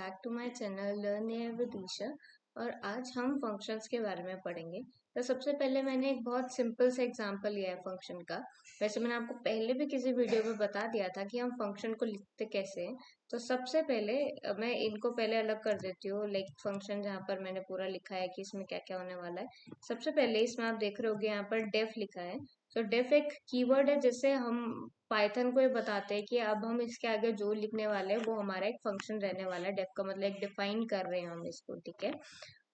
Back to my channel learn AI with Isha. और आज हम फंक्शंस के बारे में पढ़ेंगे। तो सबसे पहले मैंने एक बहुत सिंपल सा एग्जांपल लिया है फंक्शन का। वैसे मैंने आपको पहले भी किसी वीडियो में बता दिया था कि हम फंक्शन को लिखते कैसे हैं। तो सबसे पहले मैं इनको पहले अलग कर देती हूँ, लाइक फंक्शन जहाँ पर मैंने पूरा लिखा है कि इसमें क्या क्या होने वाला है। सबसे पहले इसमें आप देख रहे होगे यहाँ पर डेफ लिखा है। तो डेफ एक कीवर्ड है, जिससे हम पाइथन को ये बताते हैं कि अब हम इसके आगे जो लिखने वाले हैं वो हमारा एक फंक्शन रहने वाला है। डेफ का मतलब एक डिफाइन कर रहे हैं हम इसको, ठीक है।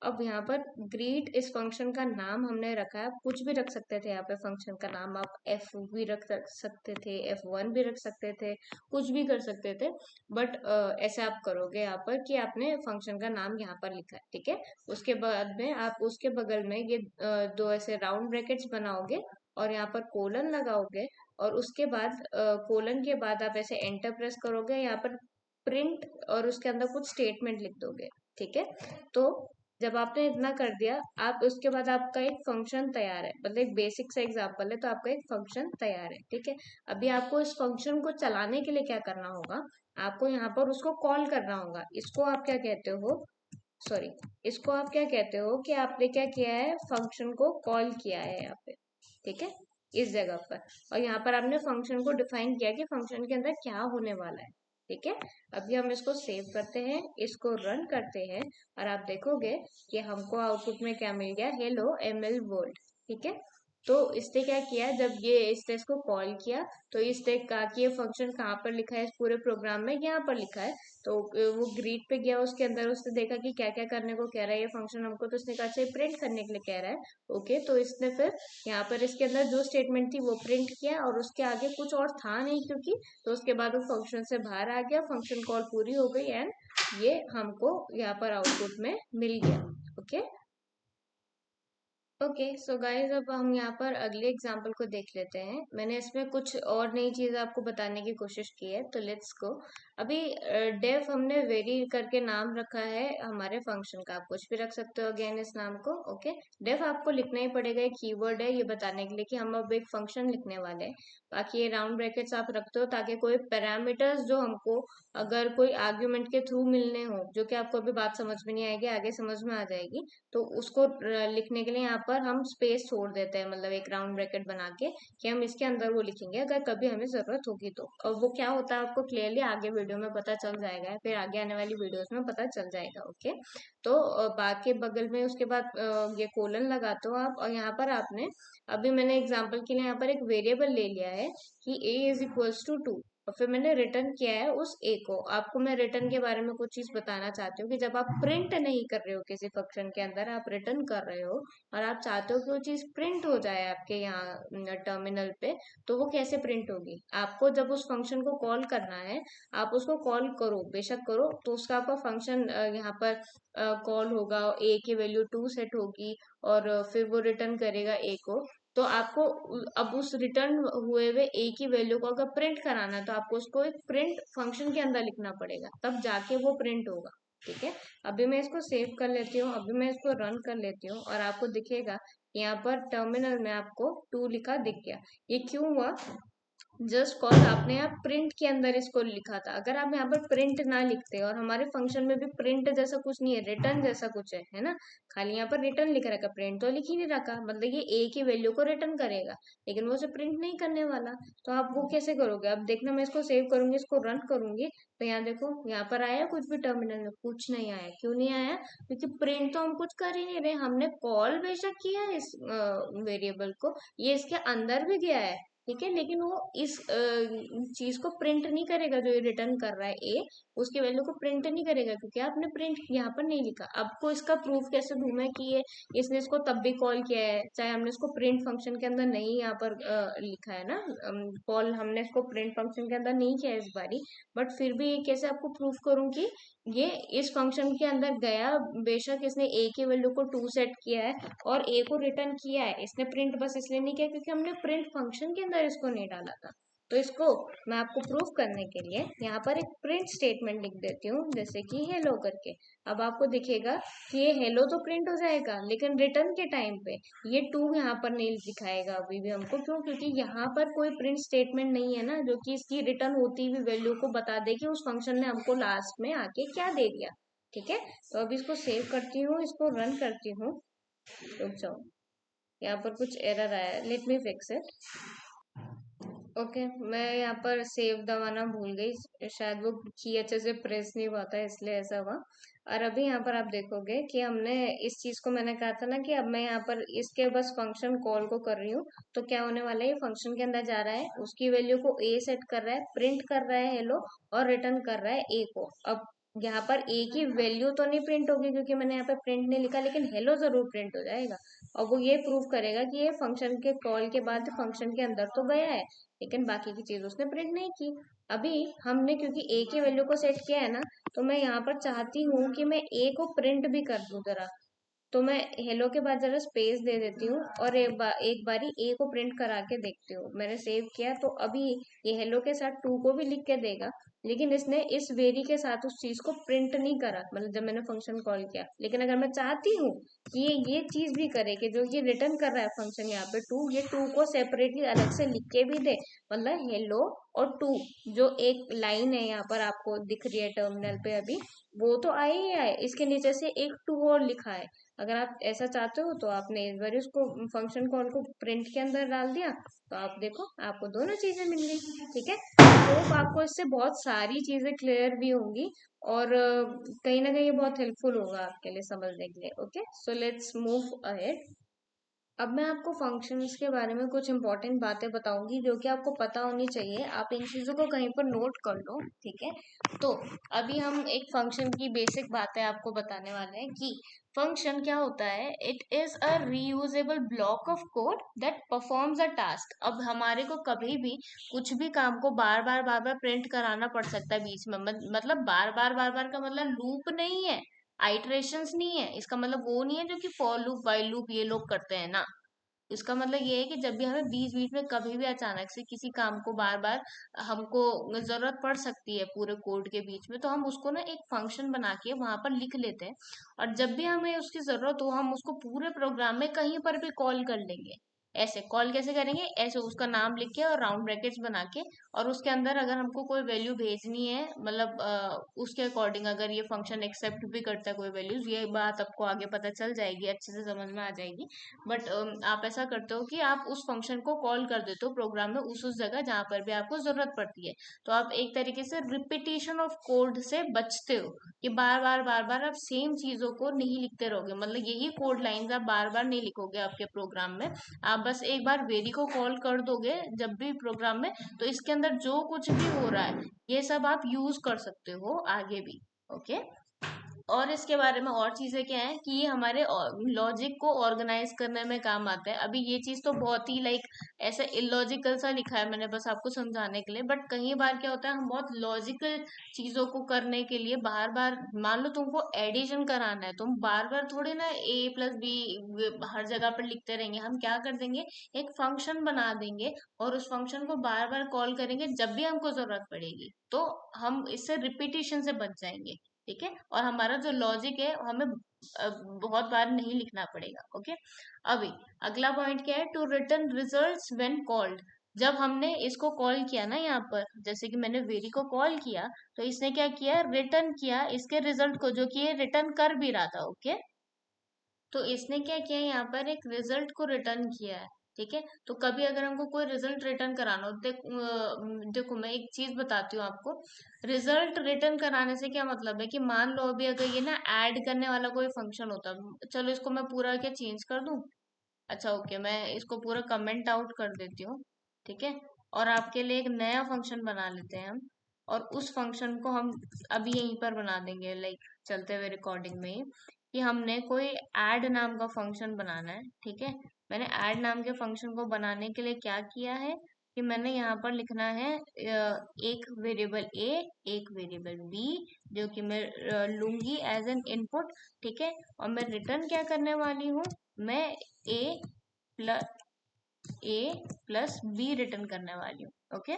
अब यहाँ पर ग्रीट इस फंक्शन का नाम हमने रखा है। आप कुछ भी रख सकते थे यहाँ पे फंक्शन का नाम, आप एफ भी रख सकते थे, F1 भी रख सकते थे, कुछ भी कर सकते थे। बट ऐसे आप करोगे यहाँ पर कि आपने फंक्शन का नाम यहाँ पर लिखा है, ठीक है। उसके बाद में आप उसके बगल में ये दो ऐसे राउंड ब्रैकेट्स बनाओगे और यहाँ पर कोलन लगाओगे। और उसके बाद कोलन के बाद आप ऐसे एंटर प्रेस करोगे, यहाँ पर प्रिंट और उसके अंदर कुछ स्टेटमेंट लिख दोगे, ठीक है। तो जब आपने इतना कर दिया, आप उसके बाद आपका एक फंक्शन तैयार है। मतलब एक बेसिक सा एग्जांपल है, तो आपका एक फंक्शन तैयार है, ठीक है। अभी आपको इस फंक्शन को चलाने के लिए क्या करना होगा, आपको यहाँ पर उसको कॉल करना होगा। इसको आप क्या कहते हो, सॉरी, इसको आप क्या कहते हो कि आपने क्या किया है, फंक्शन को कॉल किया है यहाँ पे, ठीक है, इस जगह पर। और यहाँ पर आपने फंक्शन को डिफाइन किया कि फंक्शन के अंदर क्या होने वाला है, ठीक है। अभी हम इसको सेव करते हैं, इसको रन करते हैं, और आप देखोगे कि हमको आउटपुट में क्या मिल गया, हेलो ML वर्ल्ड, ठीक है। तो इसने क्या किया, जब ये इसने इसको कॉल किया तो इसने कहा कि ये फंक्शन कहाँ पर लिखा है इस पूरे प्रोग्राम में, यहाँ पर लिखा है। तो वो ग्रीट पे गया, उसके अंदर उसने देखा कि क्या क्या करने को कह रहा है ये फंक्शन हमको। तो उसने कहा अच्छा प्रिंट करने के लिए कह रहा है, ओके। तो इसने फिर यहाँ पर इसके अंदर जो स्टेटमेंट थी वो प्रिंट किया, और उसके आगे कुछ और था नहीं क्योंकि, तो उसके बाद वो फंक्शन से बाहर आ गया, फंक्शन कॉल पूरी हो गई, एंड ये हमको यहाँ पर आउटपुट में मिल गया, ओके। ओके सो गाइज, अब हम यहाँ पर अगले एग्जाम्पल को देख लेते हैं। मैंने इसमें कुछ और नई चीज आपको बताने की कोशिश की है, तो लेट्स गो। अभी डेफ हमने वेरी करके नाम रखा है हमारे फंक्शन का। आप कुछ भी रख सकते हो अगेन इस नाम को, ओके। डेफ आपको लिखना ही पड़ेगा, एक कीवर्ड है ये बताने के लिए कि हम अब एक फंक्शन लिखने वाले हैं। बाकी ये राउंड ब्रैकेट्स आप रखते हो ताकि कोई पैरामीटर्स जो हमको अगर कोई आर्ग्यूमेंट के थ्रू मिलने हो, जो कि आपको अभी बात समझ में नहीं आएगी, आगे समझ में आ जाएगी, तो उसको लिखने के लिए यहाँ पर हम स्पेस छोड़ देते हैं, मतलब एक राउंड ब्रैकेट बना के कि हम इसके अंदर वो लिखेंगे अगर कभी हमें जरूरत होगी तो। और वो क्या होता है आपको क्लियरली आगे वीडियो में पता चल जाएगा, फिर आगे आने वाली वीडियोस में पता चल जाएगा, ओके। तो बाकी बगल में उसके बाद ये कोलन लगाते हो आप, और यहाँ पर आपने, अभी मैंने एग्जाम्पल के लिए यहाँ पर एक वेरिएबल ले लिया है कि A = 2, और फिर मैंने रिटर्न किया है उस ए को। आपको मैं रिटर्न के बारे में कुछ चीज बताना चाहती हूँ कि जब आप प्रिंट नहीं कर रहे हो किसी फंक्शन के अंदर, आप रिटर्न कर रहे हो और आप चाहते हो कि वो चीज प्रिंट हो जाए आपके यहाँ टर्मिनल पे, तो वो कैसे प्रिंट होगी। आपको जब उस फंक्शन को कॉल करना है, आप उसको कॉल करो, बेशक करो, तो उसका आपका फंक्शन यहाँ पर कॉल होगा, ए की वैल्यू 2 सेट होगी, और फिर वो रिटर्न करेगा ए को। तो आपको अब उस रिटर्न हुए हुए ए की वैल्यू को अगर प्रिंट कराना है, तो आपको उसको एक प्रिंट फंक्शन के अंदर लिखना पड़ेगा, तब जाके वो प्रिंट होगा, ठीक है। अभी मैं इसको सेव कर लेती हूँ, अभी मैं इसको रन कर लेती हूँ, और आपको दिखेगा यहाँ पर टर्मिनल में आपको 2 लिखा दिख गया। ये क्यों हुआ, जस्ट कॉज आपने यहाँ प्रिंट के अंदर इसको लिखा था। अगर आप यहाँ पर प्रिंट ना लिखते, और हमारे फंक्शन में भी प्रिंट जैसा कुछ नहीं है, रिटर्न जैसा कुछ है ना, खाली यहाँ पर रिटर्न लिख रखा, प्रिंट तो लिख ही नहीं रखा, मतलब ये ए की वैल्यू को रिटर्न करेगा लेकिन वो उसे प्रिंट नहीं करने वाला। तो आप वो कैसे करोगे, अब देखना, मैं इसको सेव करूंगी, इसको रन करूंगी, तो यहाँ देखो यहाँ पर आया कुछ भी, टर्मिनल में कुछ नहीं आया। क्यों नहीं आया, क्योंकि प्रिंट तो हम कुछ कर ही नहीं रहे, हमने कॉल बेशक किया है इस वेरिएबल को, ये इसके अंदर भी गया है, ठीक है, लेकिन वो इस चीज को प्रिंट नहीं करेगा, जो ये रिटर्न कर रहा है ए, उसकी वैल्यू को प्रिंट नहीं करेगा, क्योंकि आपने प्रिंट यहाँ पर नहीं लिखा। आपको इसका प्रूफ कैसे दूं मैं कि ये इसने इसको तब भी कॉल किया है, चाहे हमने इसको प्रिंट फंक्शन के अंदर नहीं यहाँ पर लिखा है ना, कॉल हमने इसको प्रिंट फंक्शन के अंदर नहीं किया है इस बारी, बट फिर भी ये कैसे आपको प्रूफ करूं कि ये इस फंक्शन के अंदर गया, बेशक इसने ए की वैल्यू को 2 सेट किया है और ए को रिटर्न किया है, इसने प्रिंट बस इसलिए नहीं किया क्योंकि हमने प्रिंट फंक्शन के अंदर इसको नहीं डाला था। तो इसको मैं आपको प्रूफ करने के लिए यहाँ पर एक प्रिंट स्टेटमेंट लिख देती हूँ, जैसे कि हेलो करके। अब आपको दिखेगा कि ये हेलो तो प्रिंट हो जाएगा, लेकिन रिटर्न के टाइम पे ये टू यहाँ पर नहीं दिखाएगा अभी भी हमको। क्यों? क्योंकि यहाँ पर कोई प्रिंट स्टेटमेंट नहीं है ना, जो कि इसकी रिटर्न होती हुई वैल्यू को बता दे कि उस फंक्शन ने हमको लास्ट में आके क्या दे दिया। ठीक है, तो अब इसको सेव करती हूँ, इसको रन करती हूँ। रुक जाओ, यहाँ पर कुछ एरर आया है, let me fix it. Okay, मैं यहाँ पर सेव दबाना भूल गई, शायद वो की अच्छे से प्रेस नहीं हुआ था, इसलिए ऐसा हुआ। और अभी यहाँ पर आप देखोगे कि हमने इस चीज को, मैंने कहा था ना कि अब मैं यहाँ पर इसके बस फंक्शन कॉल को कर रही हूँ, तो क्या होने वाला है, ये फंक्शन के अंदर जा रहा है, उसकी वैल्यू को ए सेट कर रहा है, प्रिंट कर रहा है हेलो, और रिटर्न कर रहा है ए को। अब यहाँ पर ए की वैल्यू तो नहीं प्रिंट होगी क्योंकि मैंने यहाँ पे प्रिंट नहीं लिखा, लेकिन हेलो जरूर प्रिंट हो जाएगा। और वो ये प्रूव करेगा कि ये फंक्शन के कॉल के बाद फंक्शन के अंदर तो गया है, लेकिन बाकी की चीज उसने प्रिंट नहीं की। अभी हमने क्योंकि ए की वैल्यू को सेट किया है ना, तो मैं यहाँ पर चाहती हूँ कि मैं ए को प्रिंट भी कर दूं जरा। तो मैं हेलो के बाद जरा स्पेस दे देती हूँ और एक बारी ए को प्रिंट करा के देखती हूँ। मैंने सेव किया, तो अभी ये हेलो के साथ टू को भी लिख के देगा, लेकिन इसने इस वेरी के साथ उस चीज को प्रिंट नहीं करा, मतलब जब मैंने फंक्शन कॉल किया। लेकिन अगर मैं चाहती हूँ कि ये चीज भी करे कि जो ये रिटर्न कर रहा है फंक्शन यहाँ पे टू, ये टू को सेपरेटली अलग से लिख के भी दे, मतलब हेलो और टू, जो एक लाइन है यहाँ पर आपको दिख रही है टर्मिनल पे अभी, वो तो आए ही आए, इसके नीचे से एक टू और लिखा है। अगर आप ऐसा चाहते हो तो आपने इस बार उसको फंक्शन कॉल को प्रिंट के अंदर डाल दिया, तो आप देखो आपको दोनों चीजें मिल गई। ठीक है, तो आपको इससे बहुत सारी चीजें क्लियर भी होंगी, और कहीं ना कहीं ये बहुत हेल्पफुल होगा आपके लिए समझने के लिए। Okay, so let's move ahead. अब मैं आपको फंक्शंस के बारे में कुछ इंपॉर्टेंट बातें बताऊंगी जो कि आपको पता होनी चाहिए, आप इन चीज़ों को कहीं पर नोट कर लो। ठीक है, तो अभी हम एक फंक्शन की बेसिक बातें आपको बताने वाले हैं कि फंक्शन क्या होता है। It is a reusable block of code that performs a task. अब हमारे को कभी भी कुछ भी काम को बार बार प्रिंट कराना पड़ सकता है बीच में, मतलब बार बार का मतलब लूप नहीं है, आइटरेशंस नहीं है, इसका मतलब वो नहीं है जो कि फॉर लूप वाइल लूप ये लोग करते हैं ना। इसका मतलब ये है कि जब भी हमें बीच बीच में कभी भी अचानक से किसी काम को बार बार हमको जरूरत पड़ सकती है पूरे कोड के बीच में, तो हम उसको ना एक फंक्शन बना के वहां पर लिख लेते हैं, और जब भी हमें उसकी जरूरत हो हम उसको पूरे प्रोग्राम में कहीं पर भी कॉल कर लेंगे। ऐसे कॉल कैसे करेंगे, ऐसे उसका नाम लिख के और राउंड ब्रैकेट्स बना के, और उसके अंदर अगर हमको कोई वैल्यू भेजनी है, मतलब उसके अकॉर्डिंग अगर ये फंक्शन एक्सेप्ट भी करता है कोई वैल्यूज, ये बात आपको आगे पता चल जाएगी, अच्छे से समझ में आ जाएगी। बट आप ऐसा करते हो कि आप उस फंक्शन को कॉल कर देते हो प्रोग्राम में उस जगह जहां पर भी आपको जरूरत पड़ती है। तो आप एक तरीके से रिपीटेशन ऑफ कोड से बचते हो कि बार बार आप सेम चीजों को नहीं लिखते रहोगे, मतलब यही कोड लाइंस आप बार बार नहीं लिखोगे आपके प्रोग्राम में। आप बस एक बार वेरी को कॉल कर दोगे जब भी प्रोग्राम में, तो इसके अंदर जो कुछ भी हो रहा है ये सब आप यूज कर सकते हो आगे भी। ओके, और इसके बारे में और चीजें क्या है कि ये हमारे लॉजिक को ऑर्गेनाइज करने में काम आता है। अभी ये चीज तो बहुत ही लाइक ऐसा इलॉजिकल सा लिखा है मैंने बस आपको समझाने के लिए, बट कई बार क्या होता है हम बहुत लॉजिकल चीजों को करने के लिए बार बार, मान लो तुमको एडिशन कराना है, तुम बार बार थोड़े ना ए प्लस बी हर जगह पर लिखते रहेंगे, हम क्या कर देंगे, एक फंक्शन बना देंगे और उस फंक्शन को बार बार कॉल करेंगे जब भी हमको जरूरत पड़ेगी, तो हम इससे रिपीटेशन से बच जाएंगे। ठीक है, और हमारा जो लॉजिक है हमें बहुत बार नहीं लिखना पड़ेगा। ओके, अभी अगला पॉइंट क्या है, to return results when called. जब हमने इसको कॉल किया ना, यहाँ पर जैसे कि मैंने वेरी को कॉल किया, तो इसने क्या किया, रिटर्न किया इसके रिजल्ट को, जो कि ये रिटर्न कर भी रहा था। ओके, तो इसने क्या किया, यहाँ पर एक रिजल्ट को रिटर्न किया है। ठीक है, तो कभी अगर हमको कोई रिजल्ट रिटर्न कराना हो, देखो मैं एक चीज बताती हूँ आपको। रिजल्ट रिटर्न कराने से क्या मतलब है कि मान लो अभी अगर ये ना ऐड करने वाला कोई फंक्शन होता, चलो इसको मैं पूरा क्या चेंज कर दूं। अच्छा ओके, मैं इसको पूरा कमेंट आउट कर देती हूँ। ठीक है, और आपके लिए एक नया फंक्शन बना लेते हैं हम, और उस फंक्शन को हम अभी यहीं पर बना देंगे, लाइक चलते हुए रिकॉर्डिंग में ही, कि हमने कोई ऐड नाम का फंक्शन बनाना है। ठीक है, मैंने ऐड नाम के फंक्शन को बनाने के लिए क्या किया है कि मैंने यहाँ पर लिखना है एक वेरिएबल ए, एक वेरिएबल बी, जो कि मैं लूंगी एज एन इनपुट। ठीक है, और मैं रिटर्न क्या करने वाली हूँ, मैं ए प्लस ए प्लस बी रिटर्न करने वाली हूँ। ओके,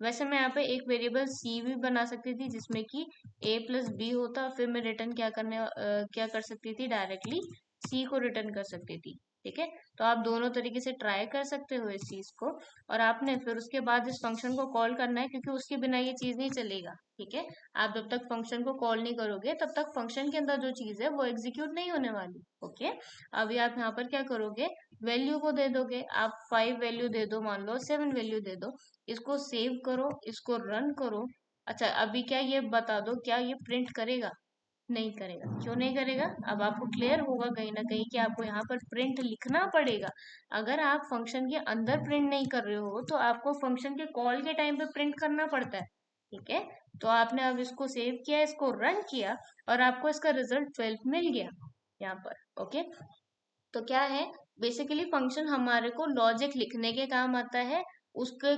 वैसे मैं यहाँ पे एक वेरिएबल सी भी बना सकती थी जिसमें कि ए प्लस बी होता, फिर मैं रिटर्न क्या कर सकती थी, डायरेक्टली सी को रिटर्न कर सकती थी। ठीक है, तो आप दोनों तरीके से ट्राई कर सकते हो इस चीज को। और आपने फिर उसके बाद इस फंक्शन को कॉल करना है, क्योंकि उसके बिना ये चीज नहीं चलेगा। ठीक है, आप जब तक फंक्शन को कॉल नहीं करोगे तब तक फंक्शन के अंदर जो चीज है वो एग्जीक्यूट नहीं होने वाली। ओके, अभी आप यहाँ पर क्या करोगे, वैल्यू को दे दोगे, आप 5 वैल्यू दे दो, मान लो 7 वैल्यू दे दो, इसको सेव करो, इसको रन करो। अच्छा, अभी क्या ये बता दो, क्या ये प्रिंट करेगा? नहीं करेगा। क्यों नहीं करेगा? अब आपको क्लियर होगा कहीं ना कहीं कि आपको यहाँ पर प्रिंट लिखना पड़ेगा। अगर आप फंक्शन के अंदर प्रिंट नहीं कर रहे हो तो आपको फंक्शन के कॉल के टाइम पे प्रिंट करना पड़ता है। ठीक है, तो आपने अब इसको सेव किया, इसको रन किया, और आपको इसका रिजल्ट 12 मिल गया यहाँ पर। ओके, तो क्या है, बेसिकली फंक्शन हमारे को लॉजिक लिखने के काम आता है, उसके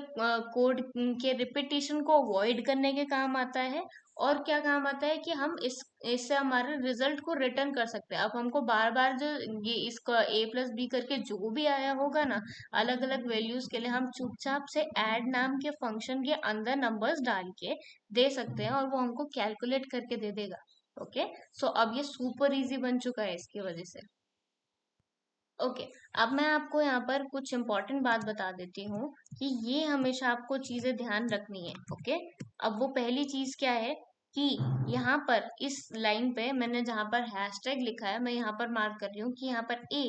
कोड के रिपीटिशन को अवॉइड करने के काम आता है, और क्या काम आता है कि हम इससे हमारे रिजल्ट को रिटर्न कर सकते हैं। अब हमको बार बार जो ये इसका ए प्लस बी करके जो भी आया होगा ना, अलग अलग वैल्यूज के लिए हम चुपचाप से ऐड नाम के फंक्शन के अंदर नंबर्स डाल के दे सकते हैं, और वो हमको कैलकुलेट करके दे देगा। ओके, सो अब ये सुपर इजी बन चुका है इसकी वजह से। ओके, अब मैं आपको यहाँ पर कुछ इम्पोर्टेंट बात बता देती हूँ कि ये हमेशा आपको चीजें ध्यान रखनी है। ओके, अब वो पहली चीज क्या है कि यहाँ पर इस लाइन पे मैंने जहाँ पर हैशटैग लिखा है, मैं यहाँ पर मार्क कर रही हूँ कि यहाँ पर ए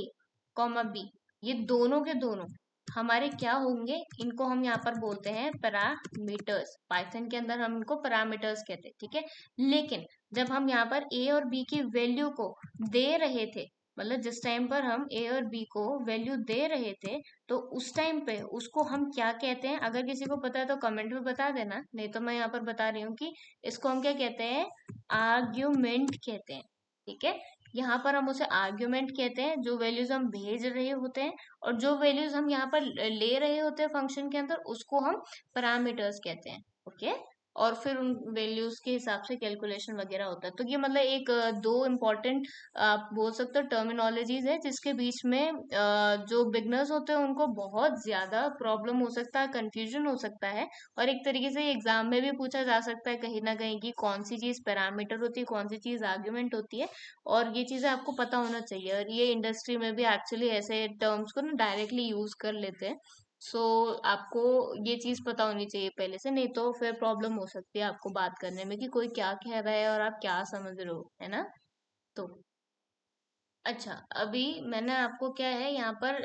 कॉमा बी, ये दोनों के दोनों हमारे क्या होंगे, इनको हम यहाँ पर बोलते हैं पैरामीटर्स। पाइथन के अंदर हम इनको पैरामीटर्स कहते हैं। ठीक है, लेकिन जब हम यहाँ पर ए और बी की वैल्यू को दे रहे थे, मतलब जिस टाइम पर हम ए और बी को वैल्यू दे रहे थे, तो उस टाइम पे उसको हम क्या कहते हैं, अगर किसी को पता है तो कमेंट में बता देना, नहीं तो मैं यहाँ पर बता रही हूँ कि इसको हम क्या कहते हैं, आर्ग्यूमेंट कहते हैं। ठीक है, यहाँ पर हम उसे आर्ग्यूमेंट कहते हैं, जो वैल्यूज हम भेज रहे होते हैं और जो वैल्यूज हम यहाँ पर ले रहे होते हैं फंक्शन के अंदर, उसको हम पैरामीटर्स कहते हैं। ओके, और फिर उन वैल्यूज के हिसाब से कैलकुलेशन वगैरह होता है। तो ये मतलब एक दो इम्पोर्टेंट आप बोल सकते हो टर्मिनोलॉजीज है, जिसके बीच में जो बिगनर्स होते हैं उनको बहुत ज्यादा प्रॉब्लम हो सकता है, कंफ्यूजन हो सकता है, और एक तरीके से एग्जाम में भी पूछा जा सकता है कहीं ना कहीं कि कौन सी चीज पैरामीटर होती है, कौन सी चीज आर्ग्यूमेंट होती है। और ये चीजें आपको पता होना चाहिए, और ये इंडस्ट्री में भी एक्चुअली ऐसे टर्म्स को ना डायरेक्टली यूज कर लेते हैं। सो आपको ये चीज पता होनी चाहिए पहले से, नहीं तो फिर प्रॉब्लम हो सकती है आपको बात करने में कि कोई क्या कह रहा है और आप क्या समझ रहे हो, है ना। तो अच्छा, अभी मैंने आपको क्या है यहाँ पर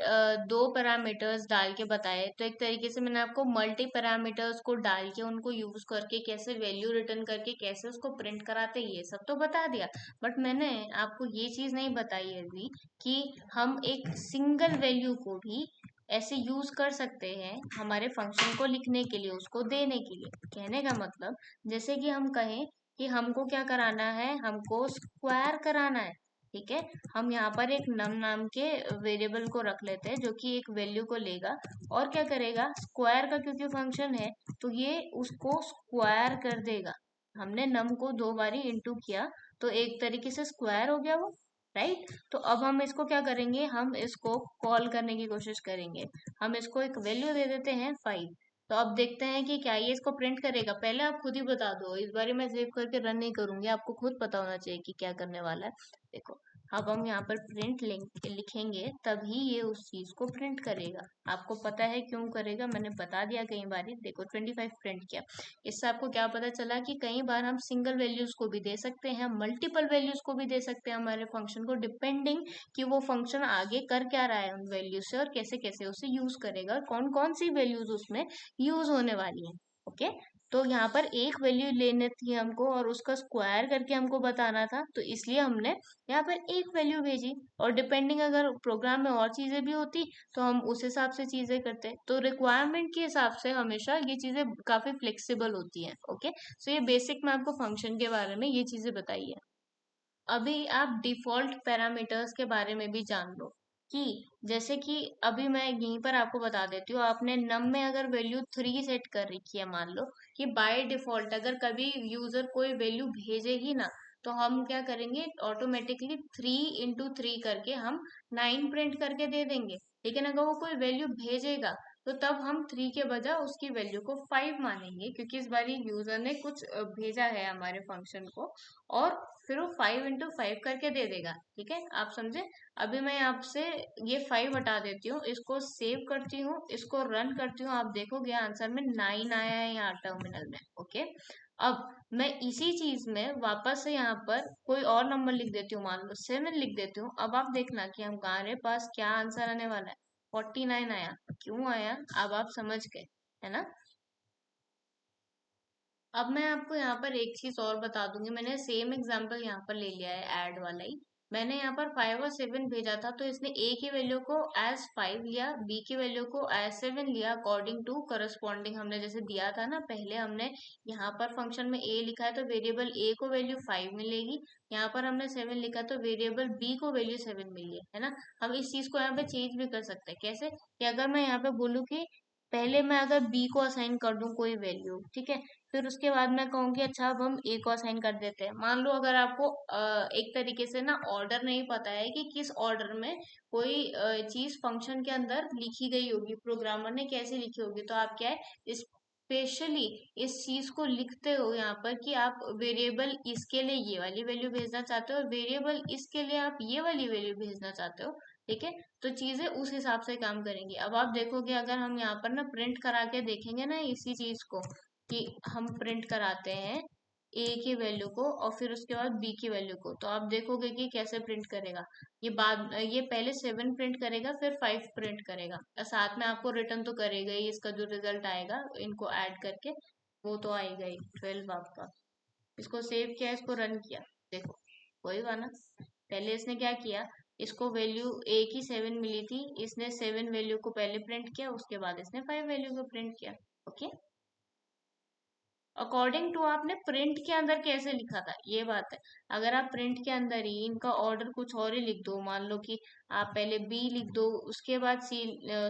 दो पैरामीटर्स डाल के बताए, तो एक तरीके से मैंने आपको मल्टी पैरामीटर्स को डाल के उनको यूज करके कैसे वैल्यू रिटर्न करके कैसे उसको प्रिंट कराते हैं, ये सब तो बता दिया। बट मैंने आपको ये चीज नहीं बताई अभी कि हम एक सिंगल वैल्यू को भी ऐसे यूज कर सकते हैं हमारे फंक्शन को लिखने के लिए, उसको देने के लिए। कहने का मतलब, जैसे कि हम कहें कि हमको क्या कराना है, हमको स्क्वायर कराना है। ठीक है, हम यहाँ पर एक नम नाम के वेरिएबल को रख लेते हैं जो कि एक वैल्यू को लेगा और क्या करेगा, स्क्वायर का क्योंकि फंक्शन है तो ये उसको स्क्वायर कर देगा। हमने नम को दो बारी इंटू किया तो एक तरीके से स्क्वायर हो गया वो, राइट। तो अब हम इसको क्या करेंगे, हम इसको कॉल करने की कोशिश करेंगे। हम इसको एक वैल्यू दे देते हैं 5। तो अब देखते हैं कि क्या ये इसको प्रिंट करेगा। पहले आप खुद ही बता दो, इस बार मैं सेव करके रन नहीं करूंगी, आपको खुद पता होना चाहिए कि क्या करने वाला है। देखो, अब हम यहाँ पर प्रिंट लिखेंगे तभी ये उस चीज को प्रिंट करेगा। आपको पता है क्यों करेगा, मैंने बता दिया कई बार। देखो 25 प्रिंट किया, इससे आपको क्या पता चला कि कई बार हम सिंगल वैल्यूज को भी दे सकते हैं, मल्टीपल वैल्यूज को भी दे सकते हैं हमारे फंक्शन को, डिपेंडिंग कि वो फंक्शन आगे कर क्या रहा है उन वैल्यूज से और कैसे कैसे उसे यूज करेगा और कौन कौन सी वैल्यूज उसमें यूज होने वाली है। ओके, तो यहाँ पर एक वैल्यू लेनी थी हमको और उसका स्क्वायर करके हमको बताना था, तो इसलिए हमने यहाँ पर एक वैल्यू भेजी। और डिपेंडिंग अगर प्रोग्राम में और चीजें भी होती तो हम उस हिसाब से चीजें करते। तो रिक्वायरमेंट के हिसाब से हमेशा ये चीजें काफी फ्लेक्सिबल होती हैं। ओके, सो ये बेसिक मैं आपको फंक्शन के बारे में ये चीजें बताई है। अभी आप डिफॉल्ट पैरामीटर्स के बारे में भी जान लो कि जैसे कि अभी मैं यहीं पर आपको बता देती हूँ, आपने नम में अगर वैल्यू 3 सेट कर रखी है, मान लो कि बाय डिफॉल्ट अगर कभी यूजर कोई वैल्यू भेजे ही ना, तो हम क्या करेंगे, ऑटोमेटिकली 3 इंटू 3 करके हम 9 प्रिंट करके दे देंगे। लेकिन अगर वो कोई वैल्यू भेजेगा तो तब हम 3 के बजाय उसकी वैल्यू को 5 मानेंगे, क्योंकि इस बार यूजर ने कुछ भेजा है हमारे फंक्शन को, और फिर वो 5 × 5 करके दे देगा। ठीक है, आप समझे। अभी मैं आपसे ये 5 हटा देती हूँ, इसको सेव करती हूँ, इसको रन करती हूँ, आप देखोगे आंसर में 9 आया है यहाँ टर्मिनल में। ओके, अब मैं इसी चीज में वापस से यहाँ पर कोई और नंबर लिख देती हूँ, मान लो 7 लिख देती हूँ। अब आप देखना कि हमारे पास क्या आंसर आने वाला है। 49 आया। क्यों आया, अब आप समझ गए, है ना। अब मैं आपको यहाँ पर एक चीज और बता दूंगी। मैंने सेम एग्जांपल यहाँ पर ले लिया है, ऐड वाला ही। मैंने यहाँ पर 5 और 7 भेजा था, तो इसने ए की वैल्यू को एज 5 लिया, बी की वैल्यू को एज 7 लिया, अकॉर्डिंग टू करस्पॉन्डिंग हमने जैसे दिया था ना पहले। हमने यहाँ पर फंक्शन में ए लिखा है तो वेरिएबल ए को वैल्यू 5 मिलेगी। यहाँ पर हमने 7 लिखा तो वेरिएबल बी को वैल्यू 7 मिली है ना। हम इस चीज को यहाँ पे चेंज भी कर सकते हैं। कैसे, कि अगर मैं यहाँ पे बोलूँ कि पहले मैं अगर बी को असाइन कर दूं कोई वैल्यू, ठीक है, फिर उसके बाद मैं कहूंगी अच्छा अब हम ए को असाइन कर देते हैं। मान लो अगर आपको एक तरीके से ना ऑर्डर नहीं पता है कि किस ऑर्डर में कोई चीज फंक्शन के अंदर लिखी गई होगी, प्रोग्रामर ने कैसे लिखी होगी, तो आप क्या है स्पेशली इस चीज को लिखते हो यहाँ पर कि आप वेरिएबल इसके लिए ये वाली वैल्यू भेजना चाहते हो और वेरिएबल इसके लिए आप ये वाली वैल्यू भेजना चाहते हो। ठीक है, तो चीजें उस हिसाब से काम करेंगी। अब आप देखोगे अगर हम यहाँ पर ना प्रिंट करा के देखेंगे ना इसी चीज को, कि हम प्रिंट कराते हैं ए की वैल्यू को और फिर उसके बाद बी की वैल्यू को, तो आप देखोगे कि कैसे प्रिंट करेगा। ये पहले 7 प्रिंट करेगा, फिर 5 प्रिंट करेगा, और साथ में आपको रिटर्न तो करेगा ही। इसका जो रिजल्ट आएगा इनको ऐड करके वो तो आएगा ही 12 आपका। इसको सेव किया, इसको रन किया, देखो वही हुआ ना। पहले इसने क्या किया, इसको वैल्यू ए की 7 मिली थी, इसने 7 वैल्यू को पहले प्रिंट किया, उसके बाद इसने 5 वैल्यू को प्रिंट किया। ओके, अकॉर्डिंग टू आपने प्रिंट के अंदर कैसे लिखा था ये बात है। अगर आप प्रिंट के अंदर ही इनका ऑर्डर कुछ और ही लिख दो, मान लो कि आप पहले बी लिख दो उसके बाद सी,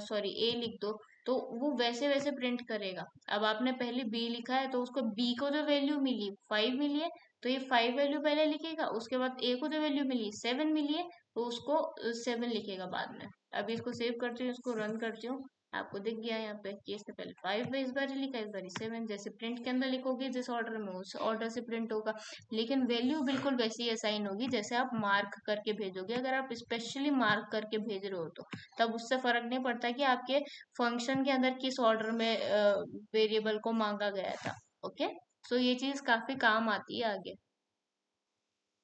सॉरी ए लिख दो, तो वो वैसे वैसे प्रिंट करेगा। अब आपने पहले बी लिखा है तो उसको बी को जो वैल्यू मिली 5 मिली है, तो ये 5 वैल्यू पहले लिखेगा, उसके बाद ए को जो वैल्यू मिली 7 मिली है तो उसको 7 लिखेगा बाद में। अभी इसको सेव करती हूँ, इसको रन करती हूँ, आपको दिख गया यहाँ पे कि इसने पहले 5 है, इस बार ही लिखा, इस बार 7। जैसे प्रिंट के अंदर लिखोगे जिस ऑर्डर में उस ऑर्डर से प्रिंट होगा, लेकिन वैल्यू बिल्कुल वैसी ही असाइन होगी जैसे आप मार्क करके भेजोगे। अगर आप स्पेशली मार्क करके भेज रहे हो तो तब उससे फर्क नहीं पड़ता कि आपके फंक्शन के अंदर किस ऑर्डर में वेरिएबल को मांगा गया था। ओके, सो ये चीज काफी काम आती है आगे।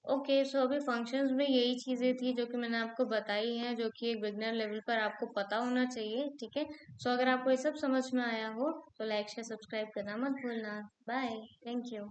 ओके, सो अभी फंक्शंस में यही चीजें थी जो कि मैंने आपको बताई हैं, जो कि एक बिगनर लेवल पर आपको पता होना चाहिए। ठीक है, सो अगर आपको ये सब समझ में आया हो तो लाइक शेयर सब्सक्राइब करना मत भूलना। Bye, thank you.